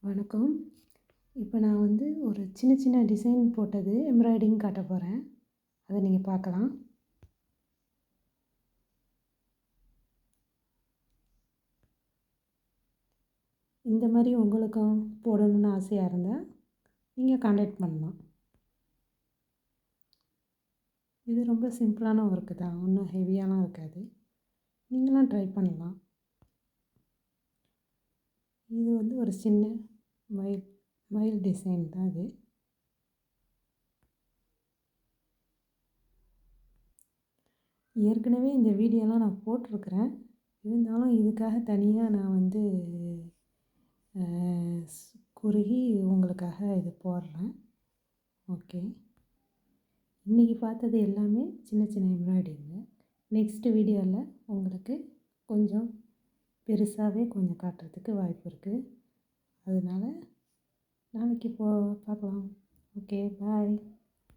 வணக்கம். இப்போ நான் வந்து ஒரு சின்ன சின்ன டிசைன் போட்டது எம்ப்ராய்டிங் காட்ட போகிறேன். அதை நீங்கள் பார்க்கலாம். இந்த மாதிரி உங்களுக்கும் போடணும்னு ஆசையாக இருந்தால் நீங்கள் கான்டாக்ட் பண்ணலாம். இது ரொம்ப சிம்பிளான ஒர்க்கு தான், ஒன்றும் ஹெவியாலாம் இருக்காது. நீங்களும் ட்ரை பண்ணலாம். இது வந்து ஒரு சின்ன மயில் டிசைன் தான் இது. ஏற்கனவே இந்த வீடியோலாம் நான் போட்டிருக்கிறேன். இருந்தாலும் இதுக்காக தனியாக நான் வந்து குறுகி உங்களுக்காக இது போடுறேன். ஓகே, இன்றைக்கி பார்த்தது எல்லாமே சின்ன சின்ன எம்ப்ராய்டிங்க. நெக்ஸ்ட் வீடியோவில் உங்களுக்கு கொஞ்சம் பெருசாகவே கொஞ்சம் காட்டுறதுக்கு வாய்ப்பு இருக்குது. அதனால் நாளைக்கு பார்க்கலாம். ஓகே, பாய்.